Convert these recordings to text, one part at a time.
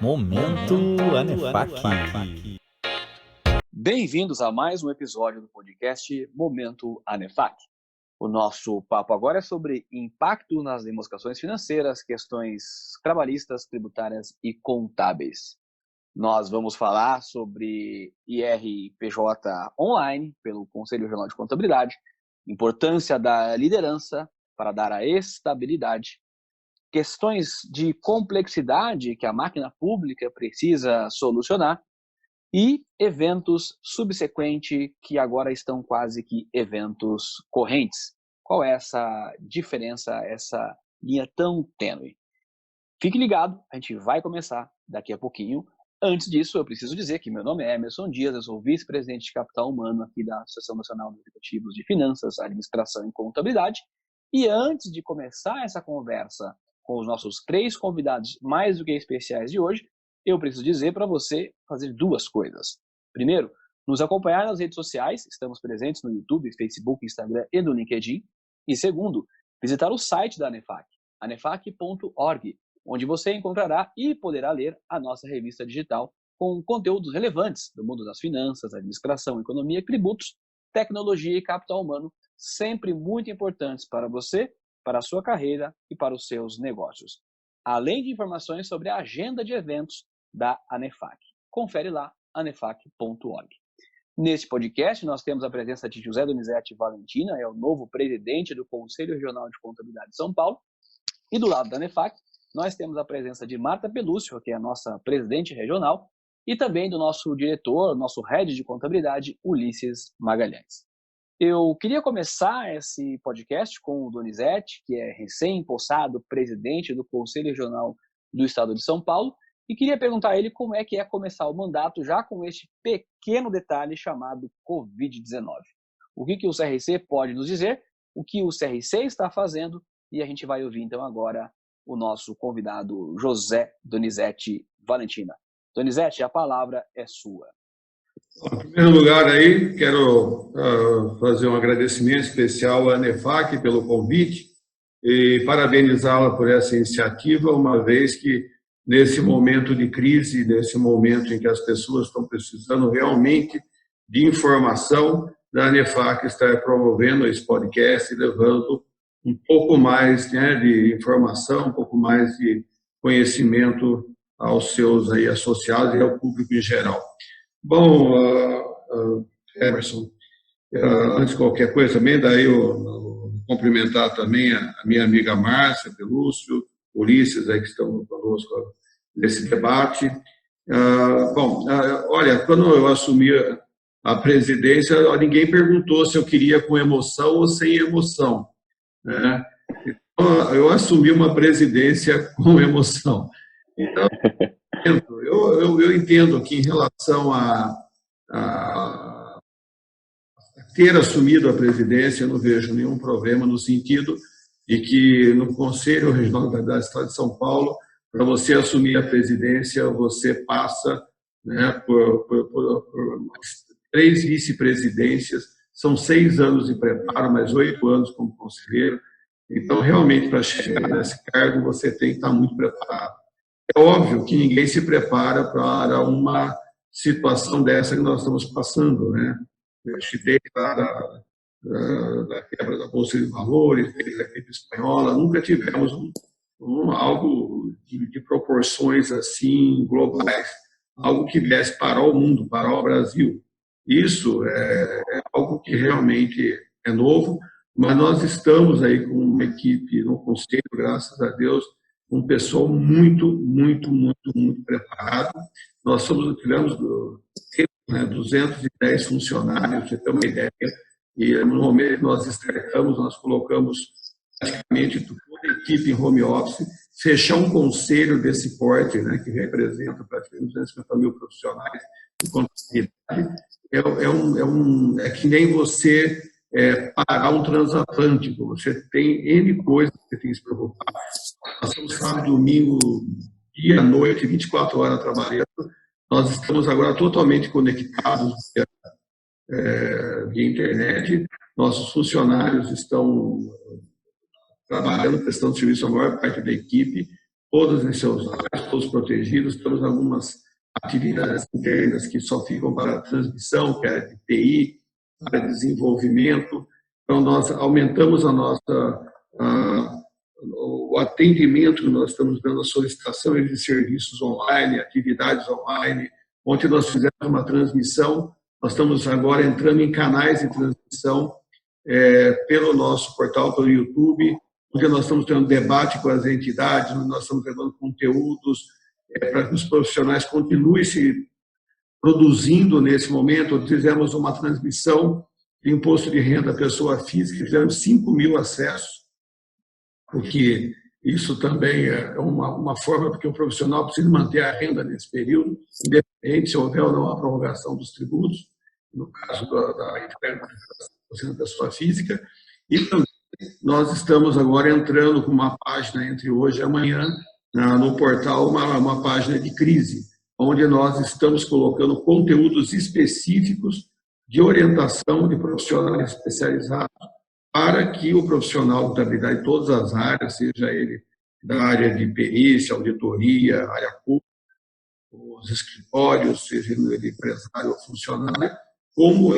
Momento Anefac. Bem-vindos a mais um episódio do podcast Momento Anefac. O nosso papo agora é sobre impacto nas demonstrações financeiras, questões trabalhistas, tributárias e contábeis. Nós vamos falar sobre IRPJ online pelo Conselho Regional de Contabilidade, importância da liderança para dar a estabilidade, questões de complexidade que a máquina pública precisa solucionar e eventos subsequentes que agora estão quase que eventos correntes. Qual é essa diferença, essa linha tão tênue? Fique ligado, a gente vai começar daqui a pouquinho. Antes disso, eu preciso dizer que meu nome é Emerson Dias, eu sou vice-presidente de Capital Humano aqui da Associação Nacional de Executivos de Finanças, Administração e Contabilidade. E antes de começar essa conversa com os nossos 3 convidados mais do que especiais de hoje, eu preciso dizer para você fazer 2 coisas. Primeiro, nos acompanhar nas redes sociais, estamos presentes no YouTube, Facebook, Instagram e no LinkedIn. E segundo, visitar o site da Anefac, anefac.org, onde você encontrará e poderá ler a nossa revista digital com conteúdos relevantes do mundo das finanças, administração, economia, tributos, tecnologia e capital humano, sempre muito importantes para você, para a sua carreira e para os seus negócios. Além de informações sobre a agenda de eventos da Anefac. Confere lá, anefac.org. Neste podcast, nós temos a presença de José Donizete Valentina, é o novo presidente do Conselho Regional de Contabilidade de São Paulo. E do lado da Anefac, nós temos a presença de Marta Pelúcio, que é a nossa presidente regional, e também do nosso diretor, nosso head de contabilidade, Ulisses Magalhães. Eu queria começar esse podcast com o Donizete, que é recém-possado presidente do Conselho Regional do Estado de São Paulo, e queria perguntar a ele como é que é começar o mandato já com este pequeno detalhe chamado Covid-19. O que o CRC pode nos dizer, o que o CRC está fazendo, e a gente vai ouvir então agora o nosso convidado José Donizete Valentina. Donizete, a palavra é sua. Em primeiro lugar, aí, quero fazer um agradecimento especial à Anefac pelo convite e parabenizá-la por essa iniciativa, uma vez que nesse momento de crise, nesse momento em que as pessoas estão precisando realmente de informação, a Anefac está promovendo esse podcast, levando um pouco mais, né, de informação, um pouco mais de conhecimento aos seus aí associados e ao público em geral. Bom, Emerson, antes de qualquer coisa também, daí eu cumprimentar também a minha amiga Márcia Pelúcio, Ulisses, aí que estão conosco nesse debate. Olha, quando eu assumi a presidência, ninguém perguntou se eu queria com emoção ou sem emoção, né? Então, eu assumi uma presidência com emoção. Então, eu entendo que em relação a ter assumido a presidência, eu não vejo nenhum problema no sentido de que no Conselho Regional do Estado de São Paulo, para você assumir a presidência, você passa, né, por 3 vice-presidências, são 6 anos de preparo, mais 8 anos como conselheiro. Então, realmente, para chegar nesse cargo, você tem que estar muito preparado. É óbvio que ninguém se prepara para uma situação dessa que nós estamos passando, né? Desde da quebra da Bolsa de Valores, desde a gripe espanhola, nunca tivemos algo de proporções assim globais, algo que viesse parar o mundo, parar o Brasil. Isso é algo que realmente é novo, mas nós estamos aí com uma equipe no Conselho, graças a Deus, um pessoal muito preparado. Nós tivemos 210 funcionários, para você ter uma ideia, e no momento que nós estreitamos, nós colocamos praticamente toda a equipe em home office, fechar um conselho desse porte, né, que representa praticamente 250 mil profissionais de contabilidade, é que nem você parar um transatlântico, você tem N coisas que você tem que se preocupar. Nós estamos sábado, domingo, dia, noite, 24 horas trabalhando. Nós estamos agora totalmente conectados via internet. Nossos funcionários estão trabalhando, prestando serviço à maior parte da equipe. todos em seus lares, todos protegidos. Temos algumas atividades internas que só ficam para a transmissão, que é de TI, para desenvolvimento. Então, nós aumentamos o atendimento que nós estamos dando, a solicitação de serviços online, atividades online. Ontem nós fizemos uma transmissão, nós estamos agora entrando em canais de transmissão pelo nosso portal, pelo YouTube, onde nós estamos tendo debate com as entidades, onde nós estamos levando conteúdos para que os profissionais continuem se produzindo nesse momento. Fizemos uma transmissão de imposto de renda à pessoa física, fizemos 5.000 acessos, porque isso também é uma forma, porque o profissional precisa manter a renda nesse período, independente se houver ou não a prorrogação dos tributos, no caso da entrega da pessoa física. E também nós estamos agora entrando com uma página entre hoje e amanhã, no portal, uma página de crise, onde nós estamos colocando conteúdos específicos de orientação de profissionais especializados para que o profissional de contabilidade em todas as áreas, seja ele da área de perícia, auditoria, área pública, os escritórios, seja ele empresário ou funcionário, como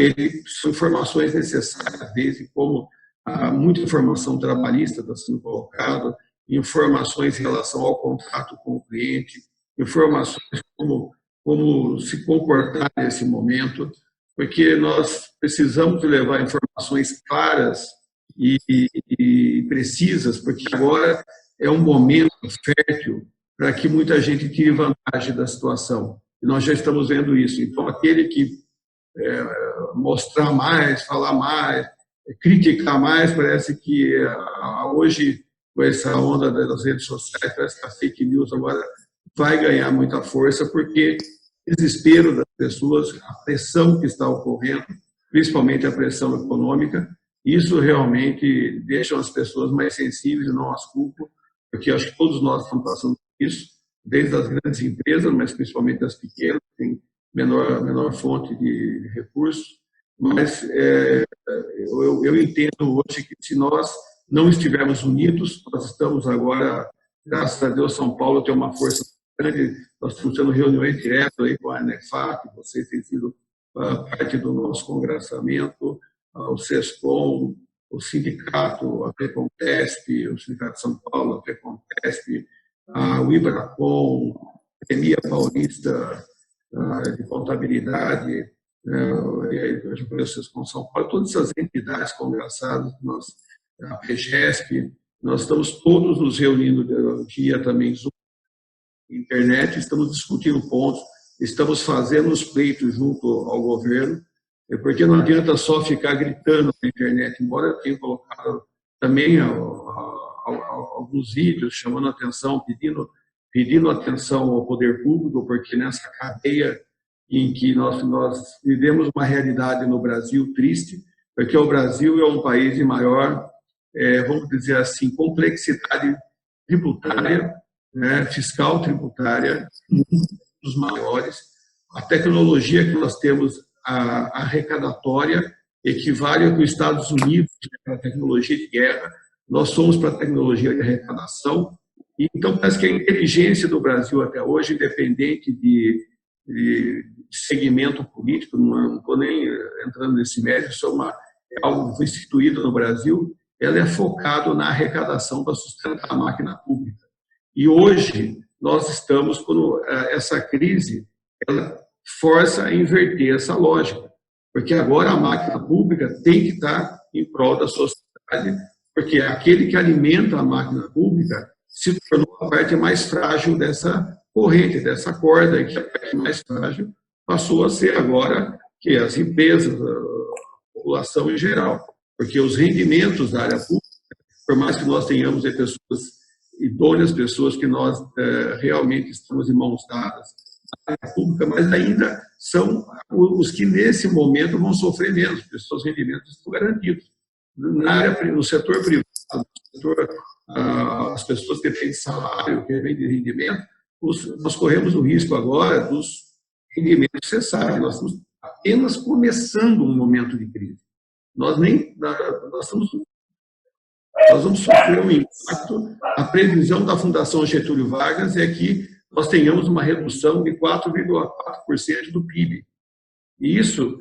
são informações necessárias, desde como muita informação trabalhista está sendo colocada, informações em relação ao contrato com o cliente, informações como se comportar nesse momento, porque nós precisamos de levar informações claras e precisas, porque agora é um momento fértil para que muita gente tire vantagem da situação. E nós já estamos vendo isso. Então, aquele que mostrar mais, falar mais, criticar mais, parece que hoje, com essa onda das redes sociais, parece que a fake news agora vai ganhar muita força, porque o desespero das pessoas, a pressão que está ocorrendo, principalmente a pressão econômica, isso realmente deixa as pessoas mais sensíveis, não as culpo, porque acho que todos nós estamos passando por isso, desde as grandes empresas, mas principalmente das pequenas, que têm menor fonte de recursos. Mas eu entendo hoje que se nós não estivermos unidos, nós estamos agora, graças a Deus, São Paulo tem uma força grande, nós estamos tendo reuniões diretas aí com a ANEFAC, vocês têm sido parte do nosso congressamento, o SESCOM, o sindicato, a FECOMPESP, o Sindicato de São Paulo, a FECOMPESP, o IBRACOM, a Academia Paulista de Contabilidade, eu conheço com São Paulo, todas essas entidades congressadas, a PGESP, nós estamos todos nos reunindo via também Zoom, internet, estamos discutindo pontos, estamos fazendo os pleitos junto ao governo, porque não adianta só ficar gritando na internet, embora eu tenha colocado também alguns vídeos chamando atenção, pedindo atenção ao poder público, porque nessa cadeia em que nós vivemos uma realidade no Brasil triste, porque o Brasil é um país de maior, vamos dizer assim, complexidade tributária, fiscal tributária, um dos maiores. A tecnologia que nós temos, a arrecadatória, equivale ao que os Estados Unidos, para a tecnologia de guerra, nós somos para a tecnologia de arrecadação. Então, parece que a inteligência do Brasil até hoje, independente de segmento político, não estou nem entrando nesse mérito, isso é algo que foi instituído no Brasil, ela é focada na arrecadação para sustentar a máquina pública. E hoje nós estamos, quando essa crise, ela força a inverter essa lógica, porque agora a máquina pública tem que estar em prol da sociedade, porque aquele que alimenta a máquina pública se tornou a parte mais frágil dessa corrente, dessa corda, que a parte mais frágil passou a ser agora que as empresas, a população em geral, porque os rendimentos da área pública, por mais que nós tenhamos pessoas idôneas, pessoas que nós realmente estamos em mãos dadas na área pública, mas ainda são os que nesse momento vão sofrer menos, porque os seus rendimentos estão garantidos. No setor privado, no setor, as pessoas que têm salário, que têm rendimento, nós corremos o risco agora dos rendimentos cessarem. Nós estamos apenas começando um momento de crise. Nós estamos nós vamos sofrer um impacto. A previsão da Fundação Getúlio Vargas é que nós tenhamos uma redução de 4,4% do PIB. E isso,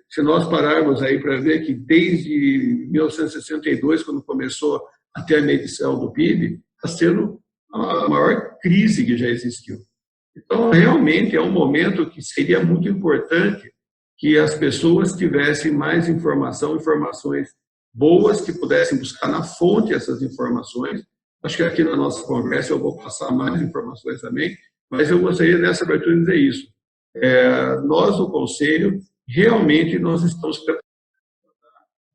se nós pararmos aí para ver que desde 1962, quando começou a ter a medição do PIB, está sendo a maior crise que já existiu. Então, realmente, é um momento que seria muito importante que as pessoas tivessem mais informações boas, que pudessem buscar na fonte essas informações. Acho que aqui na nossa conversa eu vou passar mais informações também, mas eu gostaria nessa abertura de dizer isso. Nós, do Conselho, realmente nós estamos preparando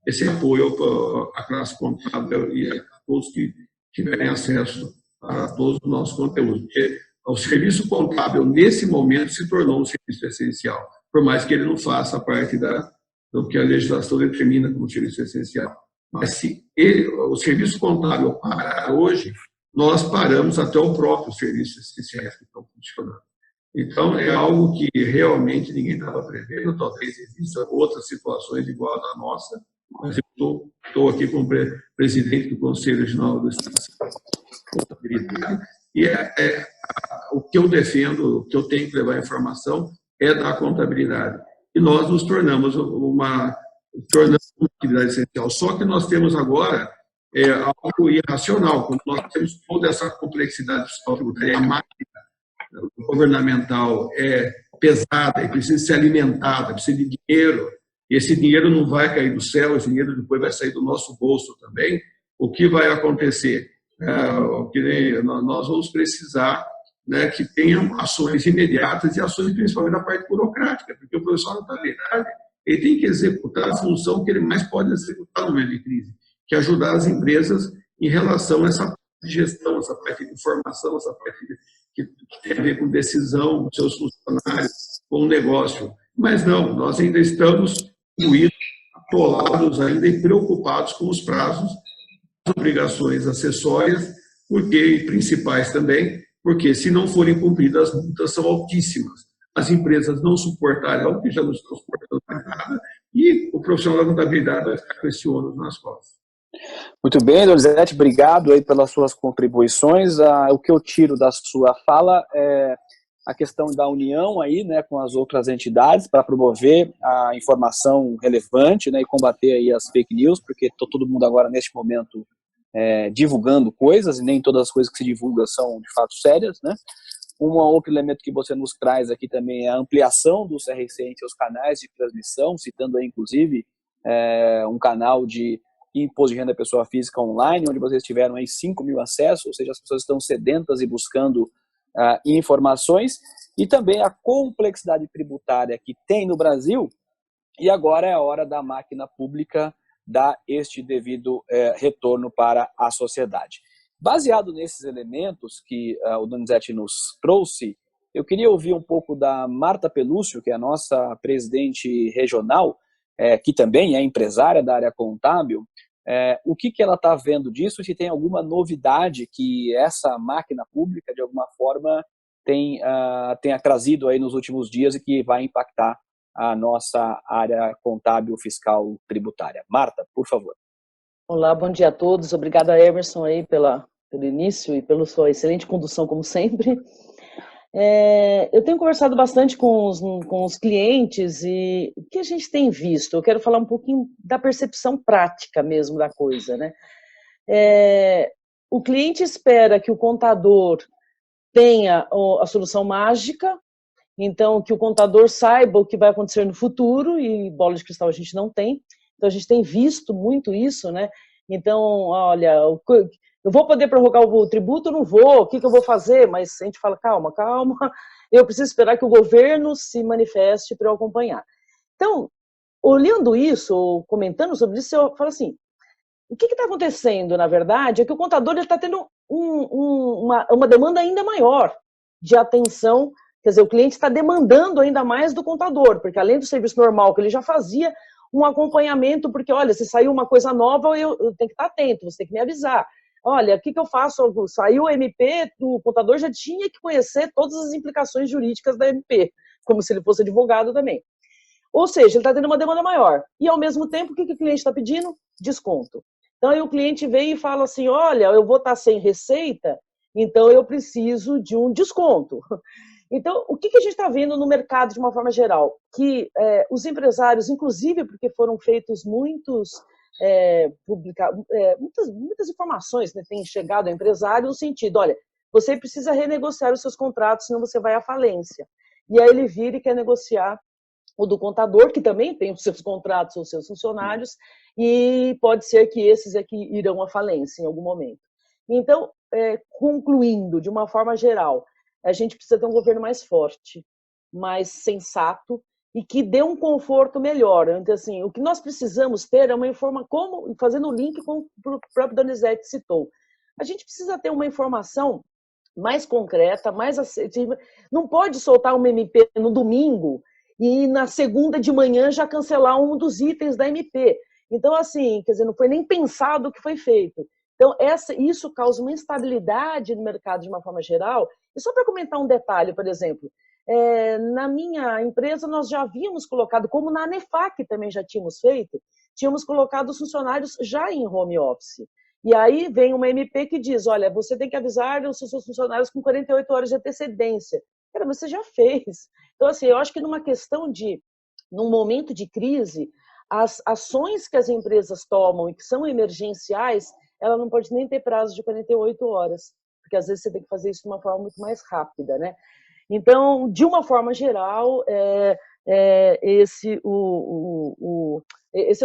esse apoio à classe contábil e a todos que tiverem acesso a todos os nossos conteúdos. Porque o serviço contábil, nesse momento, se tornou um serviço essencial, por mais que ele não faça parte do que a legislação determina como serviço essencial. Mas se o serviço contábil parar hoje, nós paramos até o próprio serviço essencial que estão funcionando. Então, é algo que realmente ninguém estava prevendo, talvez existam outras situações igual à nossa, mas eu estou aqui como presidente do Conselho Regional do Estado de Contabilidade, e o que eu defendo, o que eu tenho que levar a informação é da contabilidade. E nós nos tornamos uma atividade essencial. Só que nós temos agora algo irracional, como nós temos toda essa complexidade fiscal tributária, a máquina governamental é pesada e precisa ser alimentada, precisa de dinheiro. Esse dinheiro não vai cair do céu, esse dinheiro depois vai sair do nosso bolso também. O que vai acontecer? Nós vamos precisar, né, que tenham ações imediatas e ações principalmente na parte burocrática, porque o profissional da contabilidade ele tem que executar a função que ele mais pode executar no momento de crise, que é ajudar as empresas em relação a essa parte de gestão, essa parte de informação, essa parte que tem a ver com decisão dos seus funcionários, com o negócio. Mas não, nós ainda estamos atolados ainda e preocupados com os prazos, as obrigações acessórias, e principais também, porque se não forem cumpridas, as multas são altíssimas. As empresas não suportarão, porque já não estão suportando mais nada, e o profissional da contabilidade vai ficar com esse ônus nas costas. Muito bem, Donizete, obrigado aí pelas suas contribuições. O que eu tiro da sua fala é a questão da união aí, né, com as outras entidades para promover a informação relevante, né, e combater aí as fake news, porque todo mundo agora neste momento divulgando coisas e nem todas as coisas que se divulgam são de fato sérias, né? Um outro elemento que você nos traz aqui também é a ampliação do CRC em seus canais de transmissão, citando aí inclusive um canal de imposto de renda da pessoa física online, onde vocês tiveram aí 5 mil acessos, ou seja, as pessoas estão sedentas e buscando informações, e também a complexidade tributária que tem no Brasil, e agora é a hora da máquina pública dar este devido retorno para a sociedade. Baseado nesses elementos que o Donizete nos trouxe, eu queria ouvir um pouco da Marta Pelúcio, que é a nossa presidente regional, que também é empresária da área contábil, o que ela está vendo disso, se tem alguma novidade que essa máquina pública, de alguma forma, tenha trazido aí nos últimos dias e que vai impactar a nossa área contábil, fiscal, tributária. Marta, por favor. Olá, bom dia a todos. Obrigada, Emerson, aí pelo início e pela sua excelente condução, como sempre. Eu tenho conversado bastante com os clientes e o que a gente tem visto? Eu quero falar um pouquinho da percepção prática mesmo da coisa, né? O cliente espera que o contador tenha a solução mágica, então que o contador saiba o que vai acontecer no futuro, e bola de cristal a gente não tem. Então a gente tem visto muito isso, né? Então, olha, eu vou poder prorrogar o tributo ou não vou? O que eu vou fazer? Mas a gente fala, calma, eu preciso esperar que o governo se manifeste para eu acompanhar. Então, olhando isso, ou comentando sobre isso, eu falo assim, o que está acontecendo, na verdade, é que o contador está tendo uma demanda ainda maior de atenção, quer dizer, o cliente está demandando ainda mais do contador, porque além do serviço normal que ele já fazia, um acompanhamento, porque, olha, se saiu uma coisa nova, eu tenho que estar atento, você tem que me avisar. Olha, o que eu faço? Saiu o MP, o contador já tinha que conhecer todas as implicações jurídicas da MP, como se ele fosse advogado também. Ou seja, ele está tendo uma demanda maior. E, ao mesmo tempo, o que o cliente está pedindo? Desconto. Então, aí o cliente vem e fala assim, olha, eu vou estar sem receita, então eu preciso de um desconto. Então, o que a gente está vendo no mercado de uma forma geral? Que os empresários, inclusive porque foram feitos muitas informações, né, têm chegado ao empresário no sentido, olha, você precisa renegociar os seus contratos, senão você vai à falência. E aí ele vira e quer negociar o do contador, que também tem os seus contratos, os seus funcionários, e pode ser que esses é que irão à falência em algum momento. Então, concluindo, de uma forma geral, a gente precisa ter um governo mais forte, mais sensato e que dê um conforto melhor. Então, assim, o que nós precisamos ter é uma informação, como fazendo o link com o próprio Donizete citou. A gente precisa ter uma informação mais concreta, mais assertiva. Não pode soltar uma MP no domingo e na segunda de manhã já cancelar um dos itens da MP. Então, assim, quer dizer, não foi nem pensado o que foi feito. Então, isso causa uma instabilidade no mercado de uma forma geral. E só para comentar um detalhe, por exemplo, na minha empresa nós já havíamos colocado, como na ANEFAC também já tínhamos feito, tínhamos colocado os funcionários já em home office. E aí vem uma MP que diz, olha, você tem que avisar os seus funcionários com 48 horas de antecedência. Cara, mas você já fez. Então, assim, eu acho que num momento de crise, as ações que as empresas tomam e que são emergenciais, ela não pode nem ter prazo de 48 horas, porque às vezes você tem que fazer isso de uma forma muito mais rápida, né? Então, de uma forma geral, esse é o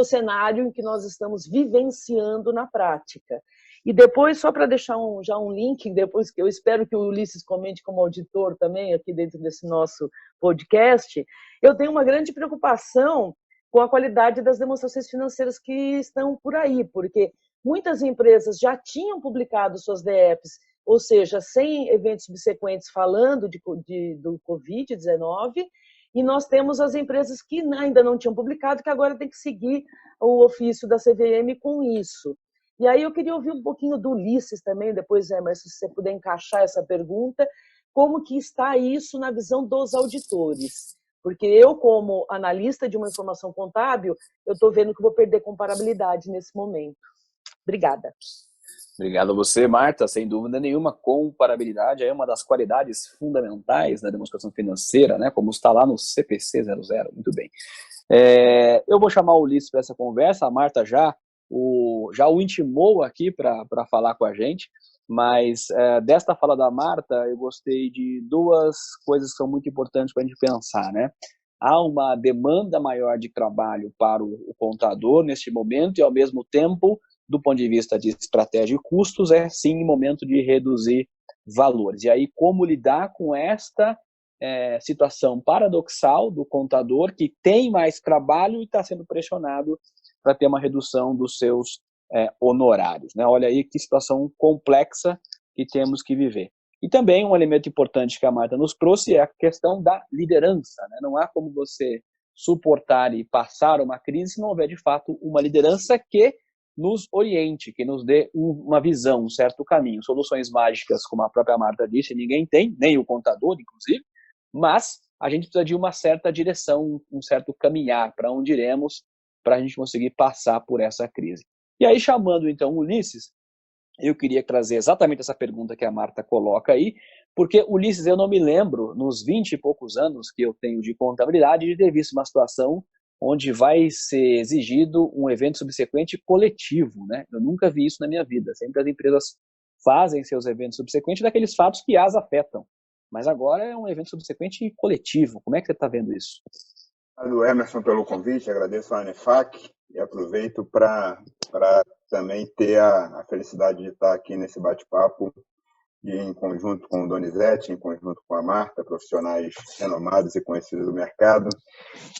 cenário em que nós estamos vivenciando na prática. E depois, só para deixar já um link, depois que eu espero que o Ulisses comente como auditor também aqui dentro desse nosso podcast, eu tenho uma grande preocupação com a qualidade das demonstrações financeiras que estão por aí, porque muitas empresas já tinham publicado suas DEPs, ou seja, sem eventos subsequentes falando do Covid-19, e nós temos as empresas que ainda não tinham publicado, que agora tem que seguir o ofício da CVM com isso. E aí eu queria ouvir um pouquinho do Ulisses também, depois, Emerson, se você puder encaixar essa pergunta, como que está isso na visão dos auditores? Porque eu, como analista de uma informação contábil, eu estou vendo que vou perder comparabilidade nesse momento. Obrigada. Obrigado a você, Marta. Sem dúvida nenhuma, comparabilidade é uma das qualidades fundamentais da demonstração financeira, né? Como está lá no CPC 00. Muito bem. Eu vou chamar o Ulisses para essa conversa. A Marta já o intimou aqui para falar com a gente, mas desta fala da Marta, eu gostei de duas coisas que são muito importantes para a gente pensar, né? Há uma demanda maior de trabalho para o contador neste momento e, ao mesmo tempo, do ponto de vista de estratégia e custos, é sim momento de reduzir valores. E aí, como lidar com esta situação paradoxal do contador que tem mais trabalho e está sendo pressionado para ter uma redução dos seus honorários, né? Olha aí que situação complexa que temos que viver. E também um elemento importante que a Marta nos trouxe é a questão da liderança, né? Não há como você suportar e passar uma crise se não houver, de fato, uma liderança que nos oriente, que nos dê uma visão, um certo caminho. Soluções mágicas, como a própria Marta disse, ninguém tem, nem o contador, inclusive, mas a gente precisa de uma certa direção, um certo caminhar para onde iremos, para a gente conseguir passar por essa crise. E aí, chamando então o Ulisses, eu queria trazer exatamente essa pergunta que a Marta coloca aí, porque, Ulisses, eu não me lembro, nos 20 e poucos anos que eu tenho de contabilidade, de ter visto uma situação onde vai ser exigido um evento subsequente coletivo, né? Eu nunca vi isso na minha vida. Sempre as empresas fazem seus eventos subsequentes daqueles fatos que as afetam. Mas agora é um evento subsequente coletivo. Como é que você está vendo isso? Obrigado, Emerson, pelo convite. Agradeço a ANEFAC e aproveito para também ter a felicidade de estar aqui nesse bate-papo em conjunto com o Donizete, em conjunto com a Marta, profissionais renomados e conhecidos do mercado.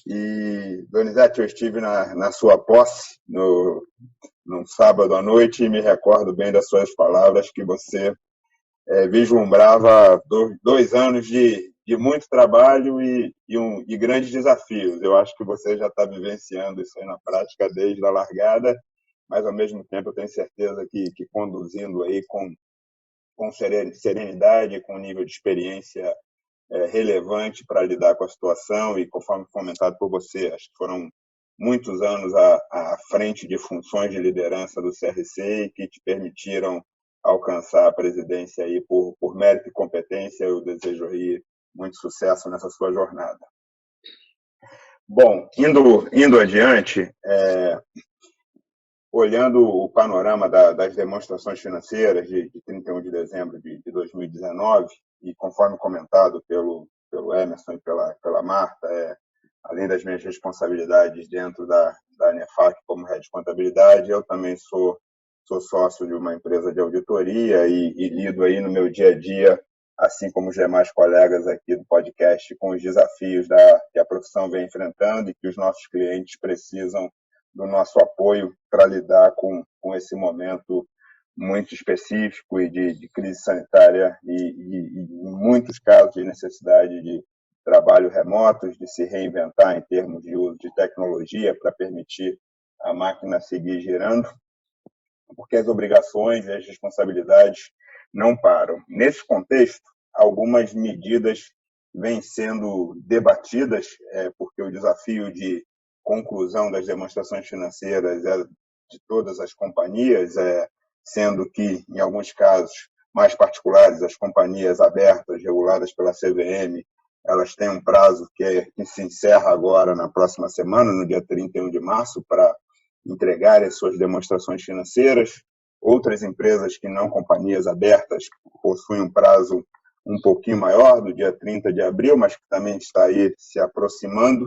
E, Donizete, eu estive na sua posse num sábado à noite e me recordo bem das suas palavras que você vislumbrava 2 anos de muito trabalho e grandes desafios. Eu acho que você já está vivenciando isso aí na prática desde a largada, mas, ao mesmo tempo, eu tenho certeza que conduzindo aí com serenidade, com um nível de experiência relevante para lidar com a situação e, conforme comentado por você, acho que foram muitos anos à frente de funções de liderança do CRC e que te permitiram alcançar a presidência aí por mérito e competência. Eu desejo aí muito sucesso nessa sua jornada. Bom, indo adiante, olhando o panorama das demonstrações financeiras de 31 de dezembro de 2019, e conforme comentado pelo Emerson e pela Marta, além das minhas responsabilidades dentro da ANEFAC como head de contabilidade, eu também sou sócio de uma empresa de auditoria e lido aí no meu dia a dia, assim como os demais colegas aqui do podcast, com os desafios que a profissão vem enfrentando e que os nossos clientes precisam do nosso apoio para lidar com esse momento muito específico e de crise sanitária e, em muitos casos, de necessidade de trabalho remotos, de se reinventar em termos de uso de tecnologia para permitir a máquina seguir girando, porque as obrigações e as responsabilidades não param. Nesse contexto, algumas medidas vêm sendo debatidas, porque o desafio de conclusão das demonstrações financeiras é de todas as companhias, sendo que, em alguns casos mais particulares, as companhias abertas, reguladas pela CVM, elas têm um prazo que se encerra agora na próxima semana, no dia 31 de março, para entregar as suas demonstrações financeiras. Outras empresas que não companhias abertas possuem um prazo um pouquinho maior, do dia 30 de abril, mas que também está aí se aproximando.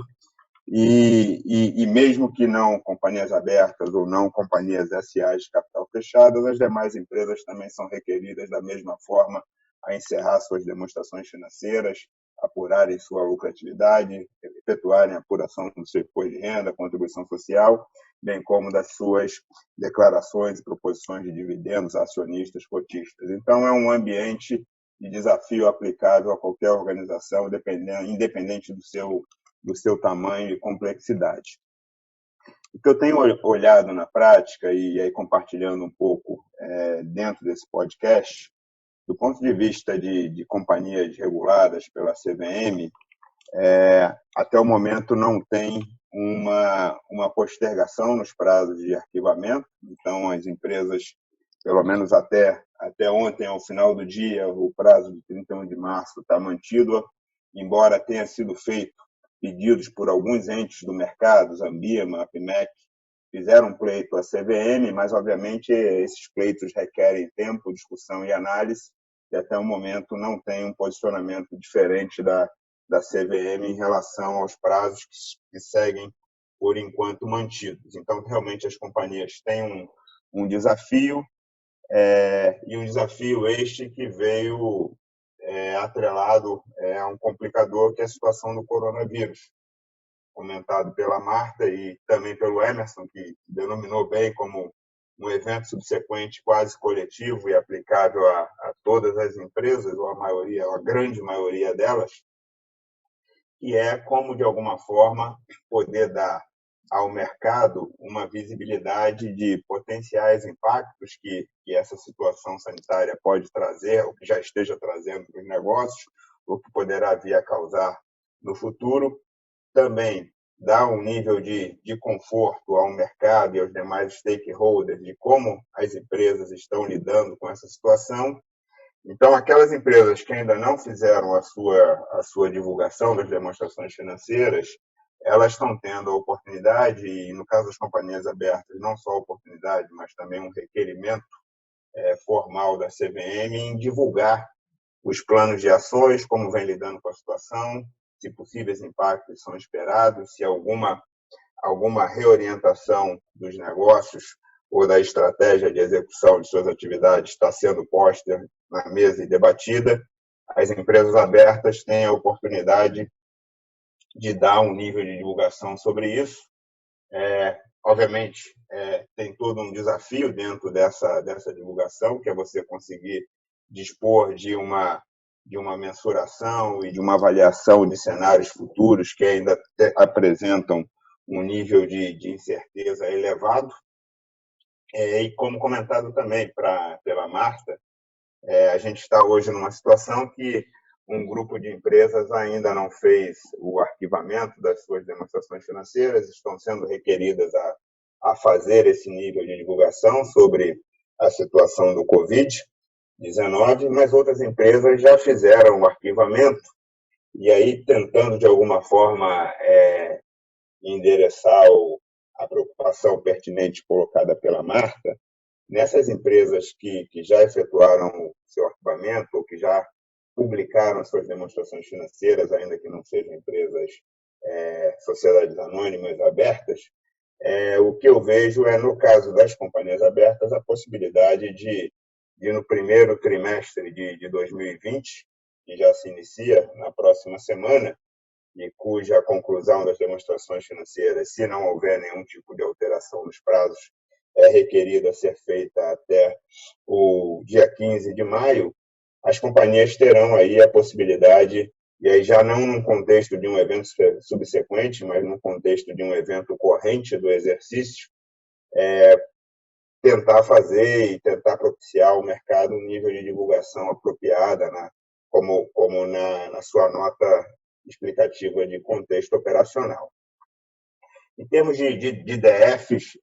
E mesmo que não companhias abertas ou não companhias SAs de capital fechadas, as demais empresas também são requeridas da mesma forma a encerrar suas demonstrações financeiras, apurarem sua lucratividade, efetuarem a apuração do seu imposto de renda, contribuição social, bem como das suas declarações e proposições de dividendos a acionistas cotistas. Então, é um ambiente de desafio aplicável a qualquer organização, independente do seu tamanho e complexidade. O que eu tenho olhado na prática, e aí compartilhando um pouco dentro desse podcast, do ponto de vista de companhias reguladas pela CVM, até o momento não tem uma postergação nos prazos de arquivamento. Então, as empresas, pelo menos até ontem, ao final do dia, o prazo de 31 de março está mantido, embora tenha sido feito pedidos por alguns entes do mercado, Ambima, APMEC, fizeram pleito à CVM, mas, obviamente, esses pleitos requerem tempo, discussão e análise, e até o momento não tem um posicionamento diferente da CVM em relação aos prazos que seguem, por enquanto, mantidos. Então, realmente, as companhias têm um desafio, e um desafio este que veio atrelado a um complicador, que é a situação do coronavírus, comentado pela Marta e também pelo Emerson, que denominou bem como um evento subsequente quase coletivo e aplicável a todas as empresas, ou a grande maioria delas, que é como, de alguma forma, poder dar ao mercado uma visibilidade de potenciais impactos que essa situação sanitária pode trazer, ou que já esteja trazendo para os negócios, ou que poderá vir a causar no futuro. Também dá um nível de conforto ao mercado e aos demais stakeholders de como as empresas estão lidando com essa situação. Então, aquelas empresas que ainda não fizeram a sua divulgação das demonstrações financeiras, elas estão tendo a oportunidade, e no caso das companhias abertas, não só a oportunidade, mas também um requerimento formal da CVM em divulgar os planos de ações, como vem lidando com a situação, se possíveis impactos são esperados, se alguma reorientação dos negócios ou da estratégia de execução de suas atividades está sendo posta na mesa e debatida. As empresas abertas têm a oportunidade de dar um nível de divulgação sobre isso. Obviamente, tem todo um desafio dentro dessa divulgação, que é você conseguir dispor de uma mensuração e de uma avaliação de cenários futuros que ainda apresentam um nível de incerteza elevado. E como comentado também pela Marta, a gente está hoje numa situação que um grupo de empresas ainda não fez o arquivamento das suas demonstrações financeiras, estão sendo requeridas a fazer esse nível de divulgação sobre a situação do Covid-19, mas outras empresas já fizeram o arquivamento e aí tentando, de alguma forma, endereçar a preocupação pertinente colocada pela Marta, nessas empresas que já efetuaram o seu arquivamento ou que já publicaram as suas demonstrações financeiras, ainda que não sejam empresas, sociedades anônimas abertas, o que eu vejo é, no caso das companhias abertas, a possibilidade de no primeiro trimestre de 2020, que já se inicia na próxima semana, e cuja conclusão das demonstrações financeiras, se não houver nenhum tipo de alteração nos prazos, é requerida a ser feita até o dia 15 de maio, as companhias terão aí a possibilidade, e aí já não num contexto de um evento subsequente, mas num contexto de um evento corrente do exercício, tentar fazer e tentar propiciar ao mercado um nível de divulgação apropriada, como na sua nota explicativa de contexto operacional. Em termos de DFs,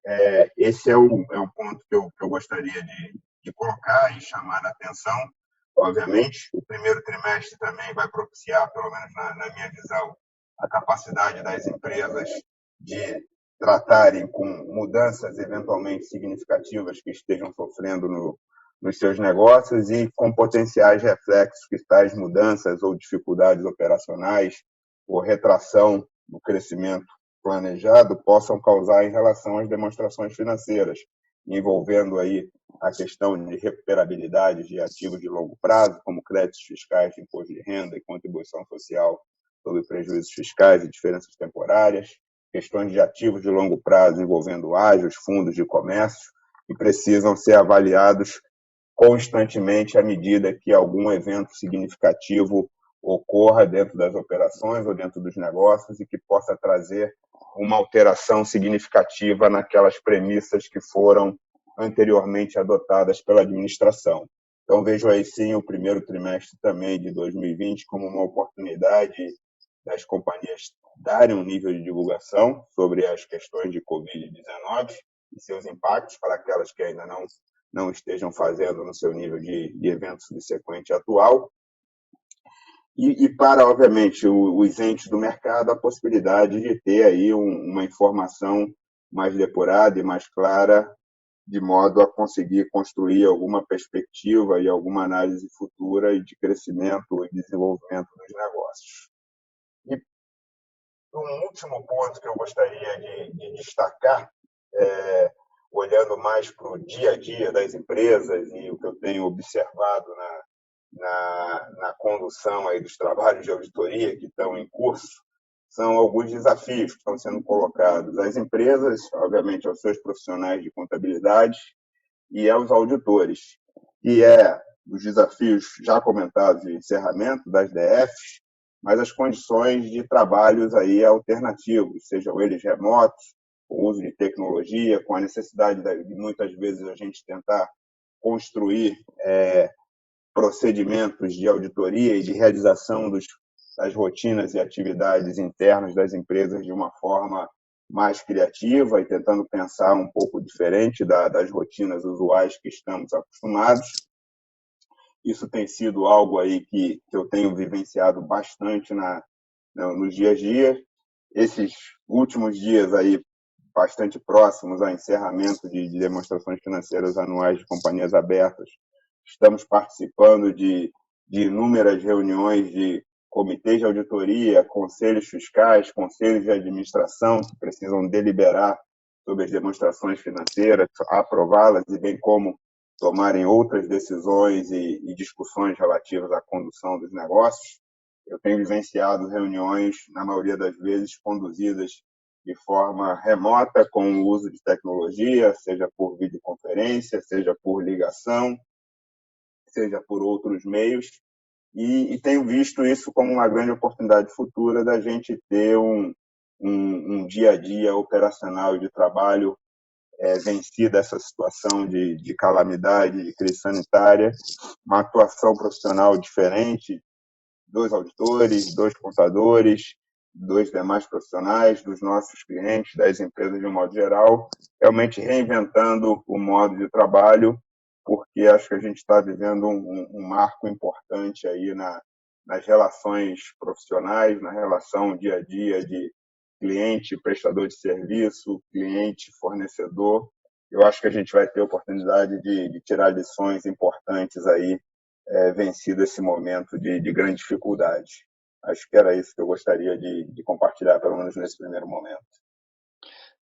esse é o ponto que eu gostaria de colocar e chamar a atenção. Obviamente, o primeiro trimestre também vai propiciar, pelo menos na minha visão, a capacidade das empresas de tratarem com mudanças eventualmente significativas que estejam sofrendo nos seus negócios e com potenciais reflexos que tais mudanças ou dificuldades operacionais ou retração do crescimento planejado possam causar em relação às demonstrações financeiras, envolvendo aí a questão de recuperabilidade de ativos de longo prazo, como créditos fiscais de imposto de renda e contribuição social sobre prejuízos fiscais e diferenças temporárias, questões de ativos de longo prazo envolvendo ágios, fundos de comércio, que precisam ser avaliados constantemente à medida que algum evento significativo ocorra dentro das operações ou dentro dos negócios e que possa trazer uma alteração significativa naquelas premissas que foram anteriormente adotadas pela administração. Então, vejo aí sim o primeiro trimestre também de 2020 como uma oportunidade das companhias darem um nível de divulgação sobre as questões de Covid-19 e seus impactos para aquelas que ainda não estejam fazendo no seu nível de evento subsequente atual. E para, obviamente, os entes do mercado, a possibilidade de ter aí uma informação mais depurada e mais clara, de modo a conseguir construir alguma perspectiva e alguma análise futura de crescimento e desenvolvimento dos negócios. E um último ponto que eu gostaria de destacar, olhando mais para o dia a dia das empresas e o que eu tenho observado na condução aí dos trabalhos de auditoria que estão em curso, são alguns desafios que estão sendo colocados às empresas, obviamente aos seus profissionais de contabilidade e aos auditores, que os desafios já comentados de encerramento das DFs, mas as condições de trabalhos aí alternativos, sejam eles remotos, com o uso de tecnologia, com a necessidade de muitas vezes a gente tentar construir procedimentos de auditoria e de realização das rotinas e atividades internas das empresas de uma forma mais criativa e tentando pensar um pouco diferente das rotinas usuais que estamos acostumados. Isso tem sido algo aí que eu tenho vivenciado bastante nos dias a dia. Esses últimos dias aí, bastante próximos ao encerramento de demonstrações financeiras anuais de companhias abertas, estamos participando de inúmeras reuniões de comitês de auditoria, conselhos fiscais, conselhos de administração, que precisam deliberar sobre as demonstrações financeiras, aprová-las e bem como tomarem outras decisões e discussões relativas à condução dos negócios. Eu tenho vivenciado reuniões, na maioria das vezes, conduzidas de forma remota, com o uso de tecnologia, seja por videoconferência, seja por ligação, seja por outros meios, e tenho visto isso como uma grande oportunidade futura da gente ter um dia a dia operacional e de trabalho vencida essa situação de calamidade, de crise sanitária, uma atuação profissional diferente, 2 auditores, 2 contadores, 2 demais profissionais, dos nossos clientes, das empresas de um modo geral, realmente reinventando o modo de trabalho, porque acho que a gente está vivendo um marco importante aí nas relações profissionais, na relação dia a dia de cliente, prestador de serviço, cliente, fornecedor. Eu acho que a gente vai ter a oportunidade de tirar lições importantes aí, vencido esse momento de grande dificuldade. Acho que era isso que eu gostaria de compartilhar, pelo menos nesse primeiro momento.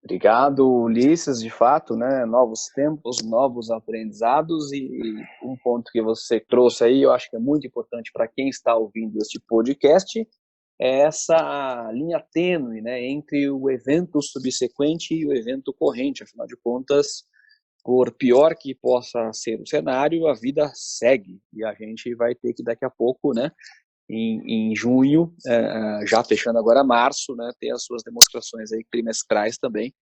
Obrigado, Ulisses. De fato, né, novos tempos, novos aprendizados, e um ponto que você trouxe aí, eu acho que é muito importante para quem está ouvindo este podcast, é essa linha tênue, né, entre o evento subsequente e o evento corrente. Afinal de contas, por pior que possa ser o cenário, a vida segue, e a gente vai ter que daqui a pouco, né, em junho, já fechando agora março, né, ter as suas demonstrações aí trimestrais também,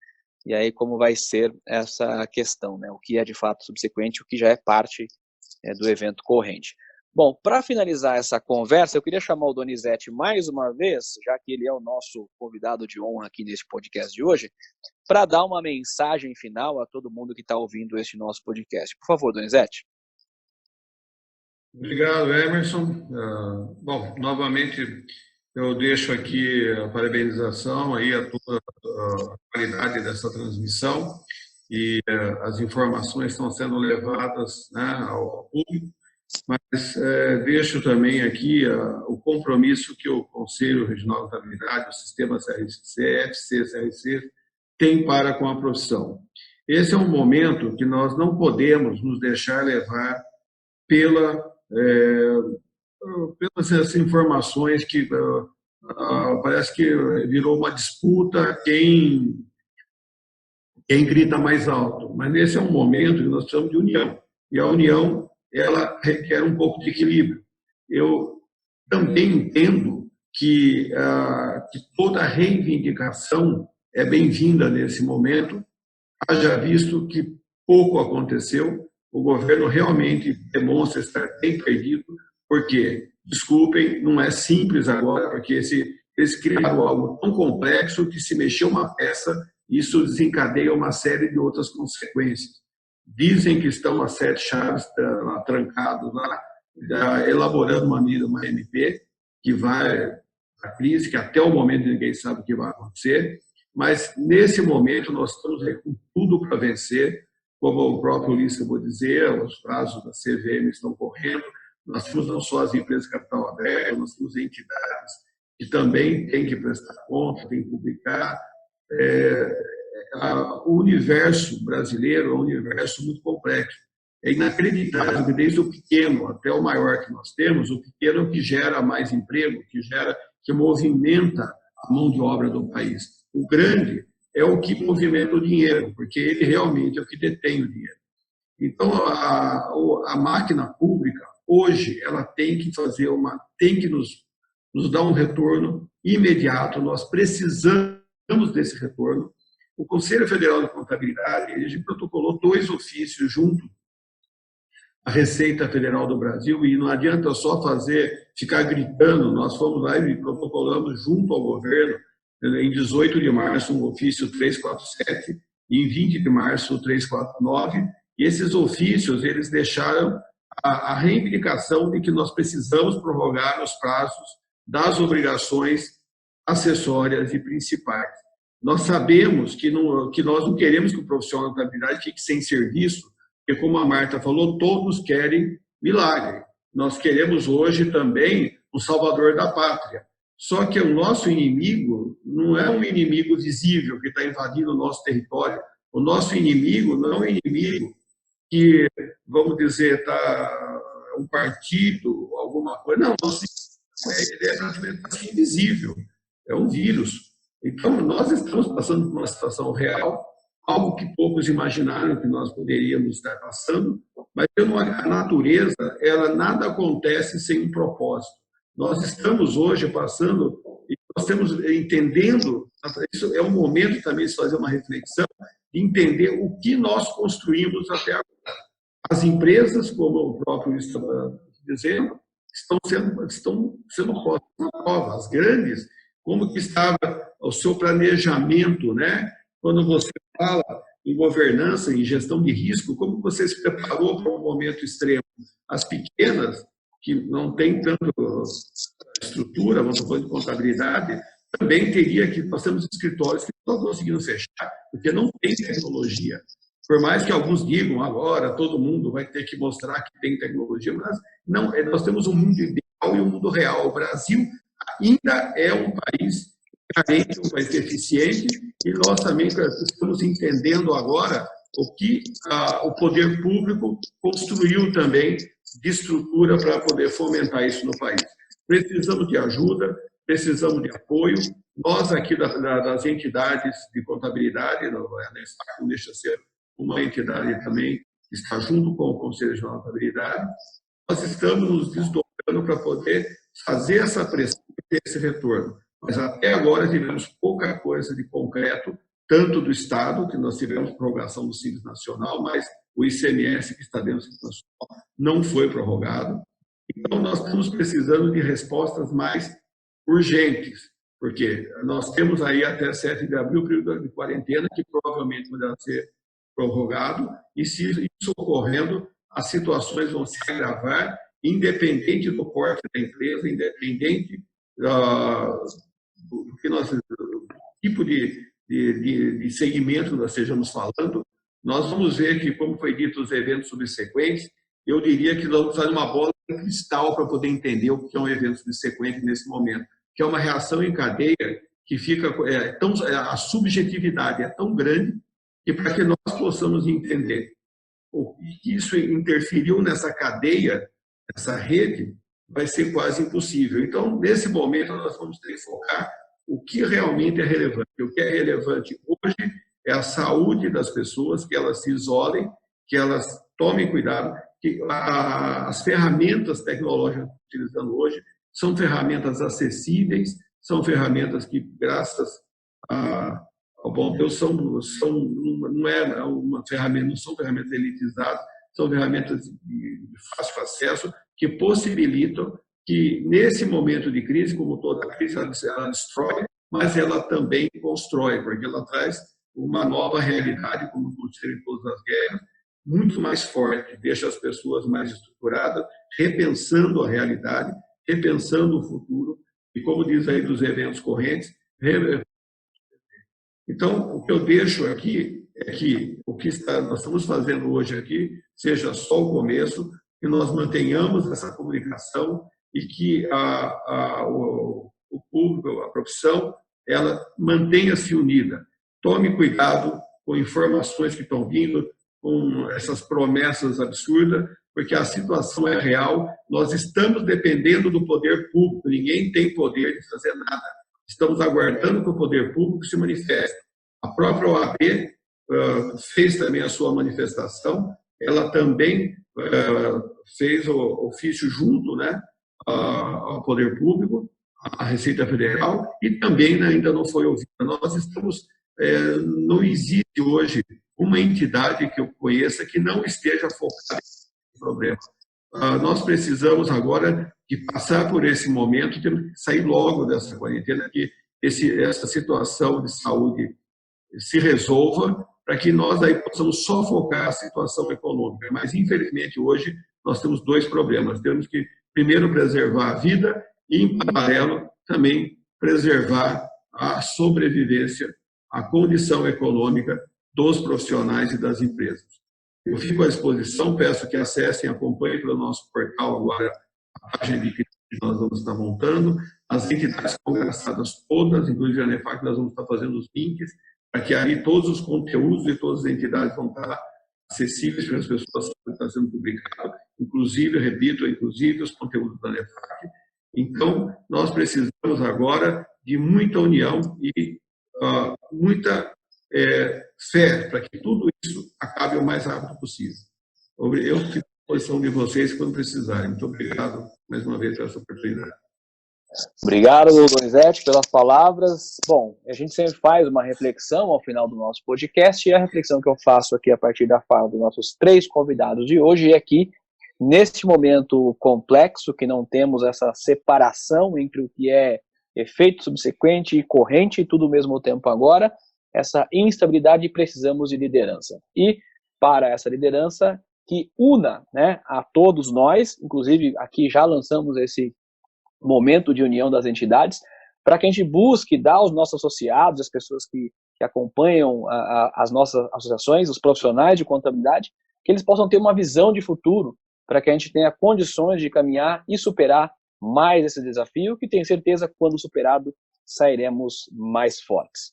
e aí como vai ser essa questão, né, o que é de fato subsequente, o que já é parte do evento corrente. Bom, para finalizar essa conversa, eu queria chamar o Donizete mais uma vez, já que ele é o nosso convidado de honra aqui nesse podcast de hoje, para dar uma mensagem final a todo mundo que está ouvindo este nosso podcast. Por favor, Donizete. Obrigado, Emerson. Bom, novamente eu deixo aqui a parabenização aí a toda a qualidade dessa transmissão, e as informações estão sendo levadas, né, ao público, mas deixo também aqui o compromisso que o Conselho Regional de Contabilidade, o Sistema CRC, CRC, tem para com a profissão. Esse é um momento que nós não podemos nos deixar levar pelas essas informações que parece que virou uma disputa quem grita mais alto. Mas esse é um momento que nós precisamos de união. E a união, ela requer um pouco de equilíbrio. Eu também entendo que toda reivindicação é bem-vinda nesse momento, haja visto que pouco aconteceu. O governo realmente demonstra estar bem perdido, porque, desculpem, não é simples agora, porque eles criaram algo tão complexo que, se mexer uma peça, isso desencadeia uma série de outras consequências. Dizem que estão as 7 chaves trancados lá, elaborando uma MP que vai à crise, que até o momento ninguém sabe o que vai acontecer, mas nesse momento nós estamos com tudo para vencer. Como o próprio Ulisses acabou de dizer, os prazos da CVM estão correndo, nós temos não só as empresas de capital aberto, nós temos entidades que também têm que prestar conta, têm que publicar. O universo brasileiro é um universo muito complexo. É inacreditável que, desde o pequeno até o maior que nós temos, o pequeno é o que gera mais emprego, que movimenta a mão de obra do país. O grande é o que movimenta o dinheiro, porque ele realmente é o que detém o dinheiro. Então, a máquina pública, hoje, ela tem que nos dar um retorno imediato. Nós precisamos desse retorno. O Conselho Federal de Contabilidade, ele protocolou 2 ofícios junto à Receita Federal do Brasil, e não adianta só ficar gritando. Nós fomos lá e protocolamos junto ao governo, em 18 de março, um ofício 347, e em 20 de março, o 349, e esses ofícios, eles deixaram a reivindicação de que nós precisamos prorrogar os prazos das obrigações acessórias e principais. Nós sabemos que nós não queremos que o profissional da contabilidade fique sem serviço, porque, como a Marta falou, todos querem milagre. Nós queremos hoje também o salvador da pátria. Só que o nosso inimigo não é um inimigo visível que está invadindo o nosso território. O nosso inimigo não é um inimigo que, vamos dizer, está um partido, alguma coisa. Não, ele é praticamente invisível. É um vírus. Então, nós estamos passando por uma situação real, algo que poucos imaginaram que nós poderíamos estar passando, mas a natureza, nada acontece sem um propósito. Nós estamos hoje passando, e nós estamos entendendo, isso é um momento também de fazer uma reflexão, de entender o que nós construímos até agora. As empresas, como o próprio estava dizendo, estão sendo postas na prova. As grandes, como que estava o seu planejamento, né? Quando você fala em governança, em gestão de risco, como você se preparou para um momento extremo? As pequenas, que não têm tanto estrutura, vamos falar de contabilidade, também teria que, nós temos escritórios que não estão conseguindo fechar, porque não tem tecnologia. Por mais que alguns digam agora, todo mundo vai ter que mostrar que tem tecnologia, mas não, nós temos um mundo ideal e um mundo real. O Brasil ainda é um país carente, um país deficiente, e nós também estamos entendendo agora o que o poder público construiu também de estrutura para poder fomentar isso no país. Precisamos de ajuda, precisamos de apoio. Nós aqui das entidades de contabilidade, não deixa de ser uma entidade também que está junto com o Conselho de Contabilidade, nós estamos nos desdobrando para poder fazer essa pressão e ter esse retorno. Mas até agora tivemos pouca coisa de concreto, tanto do Estado, que nós tivemos prorrogação do Simples Nacional, mas o ICMS, que está dentro do Simples Nacional, não foi prorrogado. Então, nós estamos precisando de respostas mais urgentes, porque nós temos aí até 7 de abril, período de quarentena, que provavelmente poderá ser prorrogado, e se isso ocorrendo, as situações vão se agravar, independente do porte da empresa, independente do tipo de segmento nós estejamos falando. Nós vamos ver que, como foi dito, os eventos subsequentes, eu diria que nós vamos fazer uma bola de cristal para poder entender o que é um evento subsequente nesse momento, que é uma reação em cadeia que fica a subjetividade é tão grande que, para que nós possamos entender o que isso interferiu nessa cadeia, essa rede, vai ser quase impossível. Então, nesse momento, nós vamos ter que focar o que realmente é relevante. O que é relevante hoje é a saúde das pessoas, que elas se isolem, que elas tomem cuidado, que as ferramentas tecnológicas que estamos utilizando hoje são ferramentas acessíveis, são ferramentas que, graças ao bom Deus, não são ferramentas elitizadas, são ferramentas de fácil acesso, que possibilitam que, nesse momento de crise, como toda crise, ela destrói, mas ela também constrói, porque ela traz uma nova realidade, como aconteceu em todas as guerras, muito mais forte, deixa as pessoas mais estruturadas, repensando a realidade, repensando o futuro, e como diz aí dos eventos correntes, então, o que eu deixo aqui é que o que nós estamos fazendo hoje aqui seja só o começo, que nós mantenhamos essa comunicação e que o público, a profissão, ela mantenha-se unida. Tome cuidado com informações que estão vindo, com essas promessas absurdas, porque a situação é real, nós estamos dependendo do poder público, ninguém tem poder de fazer nada. Estamos aguardando que o poder público se manifeste. A própria OAB fez também a sua manifestação, ela também fez o ofício junto, né, ao poder público, à Receita Federal, e também ainda não foi ouvida. Nós estamos, não existe hoje uma entidade que eu conheça que não esteja focada nesse problema. Nós precisamos agora de passar por esse momento, temos que sair logo dessa quarentena, que essa situação de saúde se resolva, para que nós aí possamos só focar a situação econômica. Mas, infelizmente, hoje nós temos dois problemas. Temos que, primeiro, preservar a vida e, em paralelo, também preservar a sobrevivência, a condição econômica dos profissionais e das empresas. Eu fico à disposição, peço que acessem, acompanhem pelo nosso portal agora a página de crise que nós vamos estar montando, as entidades congraçadas todas, inclusive a ANEFAC, nós vamos estar fazendo os links, para que ali todos os conteúdos de todas as entidades vão estar acessíveis para as pessoas que estão sendo publicados, inclusive, repito, inclusive os conteúdos da ANEFAC. Então, nós precisamos agora de muita união e muita fé para que tudo isso acabe o mais rápido possível. Eu fico à disposição de vocês quando precisarem. Muito obrigado mais uma vez pela sua oportunidade. Obrigado, Donizete, pelas palavras. Bom, a gente sempre faz uma reflexão ao final do nosso podcast, e a reflexão que eu faço aqui a partir da fala dos nossos três convidados de hoje é que neste momento complexo, que não temos essa separação entre o que é efeito subsequente e corrente, e tudo ao mesmo tempo agora, essa instabilidade, precisamos de liderança. E para essa liderança que una, né, a todos nós, inclusive aqui já lançamos esse momento de união das entidades, para que a gente busque dar aos nossos associados, as pessoas que acompanham as nossas associações, os profissionais de contabilidade, que eles possam ter uma visão de futuro, para que a gente tenha condições de caminhar e superar mais esse desafio, que tenho certeza que quando superado, sairemos mais fortes.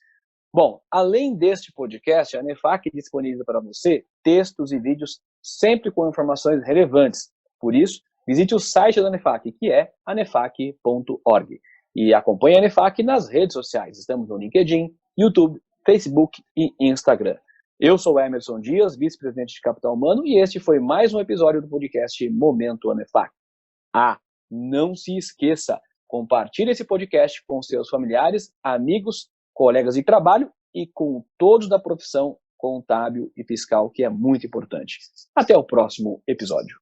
Bom, além deste podcast, a ANEFAC disponibiliza para você textos e vídeos sempre com informações relevantes. Por isso, visite o site da ANEFAC, que é anefac.org. E acompanhe a ANEFAC nas redes sociais. Estamos no LinkedIn, YouTube, Facebook e Instagram. Eu sou Emerson Dias, vice-presidente de Capital Humano, e este foi mais um episódio do podcast Momento ANEFAC. Não se esqueça, compartilhe esse podcast com seus familiares, amigos, colegas de trabalho e com todos da profissão contábil e fiscal, que é muito importante. Até o próximo episódio.